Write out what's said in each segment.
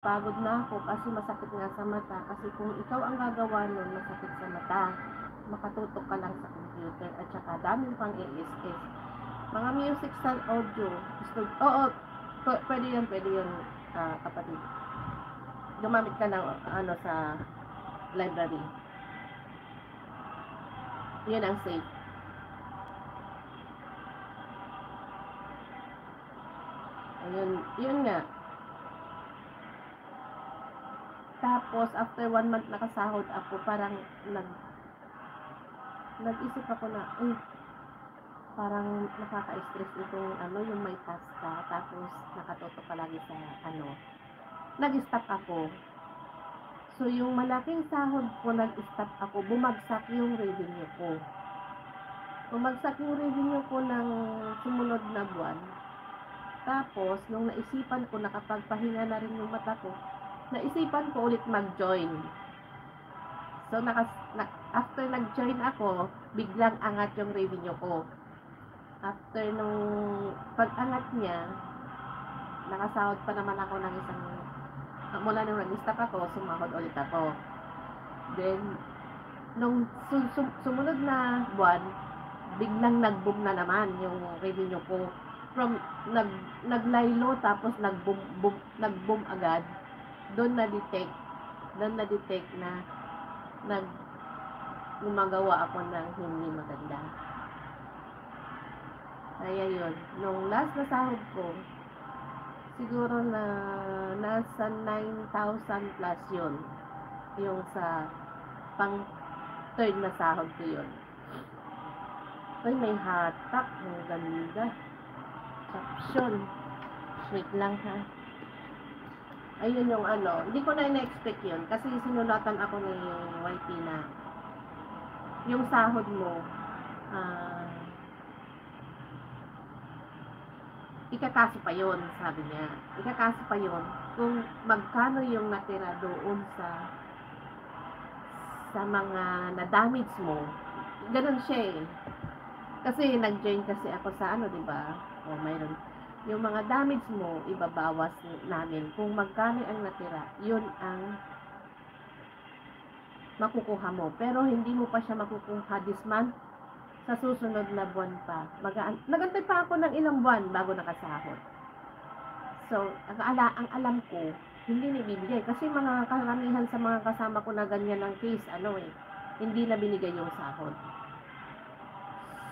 pagod na ako kasi masakit nga sa mata. Kasi kung ikaw ang gagawa nun, masakit sa mata. Makatutok ka lang sa computer at saka daming pang ASS. Mga music sa audio. Oo, pwede yun, kapatid. Gumamit ka ng ano sa library. Yun ang safe. Ayun, yun nga. Tapos, after 1 month nakasahod ako, parang nag-isip ako na, parang nakaka-stress itong yung may task ka, tapos nakatutok ka lagi sa nag-stop ako. So, yung malaking sahod ko, nag-stop ako, bumagsak yung revenue ko. Bumagsak yung revenue ko ng sumunod na buwan. Tapos, nung naisipan ko, nakapagpahinga na rin yung mata ko, naisipan ko ulit mag-join. So, after nag-join ako, biglang angat yung revenue ko. After nung pag-angat niya, nakasahod pa naman ako ng isang, mula nung nag-stop ako, sumahod ulit ako. Then, nung sumunod na buwan, biglang nag-boom na naman yung revenue ko. From naglaylo tapos nag-boom agad. Doon na-detect na gumagawa ako ng hindi maganda. Kaya yun, nung last na sahod ko, siguro na nasa 9,000 plus yun. Yung sa pang third na sahod ko yun. Ay, may hatak. Ang ganda. Caption. Wait lang ha. Ayun yung hindi ko na in-expect yun. Kasi sinulatan ako ni YT na yung sahod mo, ikakaso pa yun, sabi niya. Ikakaso pa yun kung magkano yung natira doon sa mga na-damage mo. Ganun siya eh. Kasi nag-join kasi ako sa diba? O mayroon. Yung mga damage mo, ibabawas namin. Kung magkano ang natira, yun ang makukuha mo. Pero hindi mo pa siya makukuha this month. Sa susunod na buwan pa. Nagantay pa ako ng ilang buwan bago nakasahod. So, ang alam ko, hindi nibibigay. Kasi mga karamihan sa mga kasama ko na ganyan ng case, hindi na binigay yung sahod.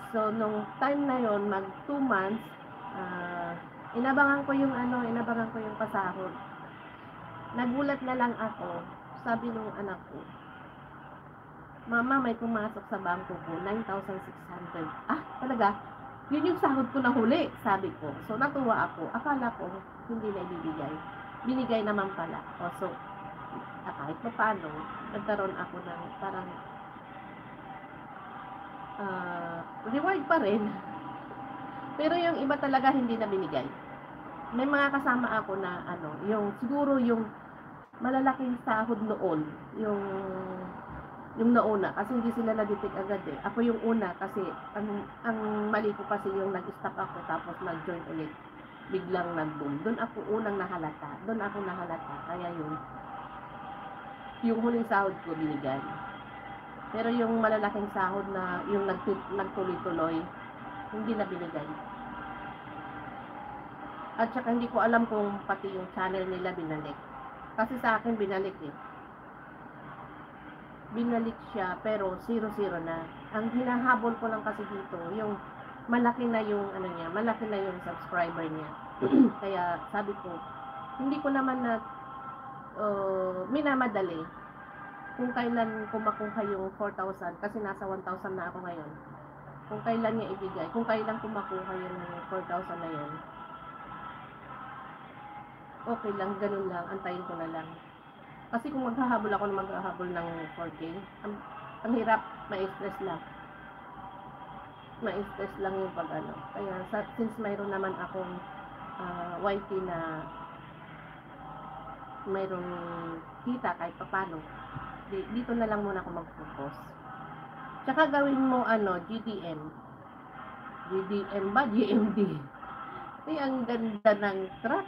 So, nung time na yon mag 2 months, inabangan ko yung pasahod. Nagulat na lang ako, sabi nung anak ko, Mama, may pumasok sa bangko ko, 9,600. Talaga? Yun yung sahod ko na huli, sabi ko. So, natuwa ako. Akala ko, hindi na ibibigay. Binigay naman pala. So, kahit pa paano, nagkaroon ako ng parang reward pa rin. Pero yung iba talaga hindi na binigay. May mga kasama ako na yung siguro yung malalaking sahod noon, yung nauna, kasi hindi sila na-detect agad eh. Ako yung una kasi ang mali ko kasi yung nag-stop ako tapos nag-join ulit. Biglang nag-boom. Doon ako unang nahalata. Kaya yung huling sahod ko binigay. Pero yung malalaking sahod na yung nagtuloy-tuloy, hindi na binigay. At saka hindi ko alam kung pati yung channel nila binalik. Kasi sa akin binalik eh. Binalik siya pero 0-0 na. Ang hinahabol ko lang kasi dito, yung malaki na yung malaki na yung subscriber niya. Kaya sabi ko, hindi ko naman na minamadali kung kailan ko makuha yung 4,000 kasi nasa 1,000 na ako ngayon. Kung kailan niya ibigay, kung kailan ko makuha yung 4,000 na yun, okay lang, ganun lang, antayin ko na lang. Kasi kung maghahabol ako ng maghahabol ng 4K, ang hirap, ma-stress lang. Ma-stress lang yung Kaya since mayroon naman akong YT na mayroong kita kahit papano, dito na lang muna ako mag-focus. Tsaka gawin mo GDM. GDM ba? GMD. Ang ganda ng truck.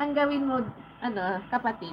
Ang gawin mo ano, kapatid.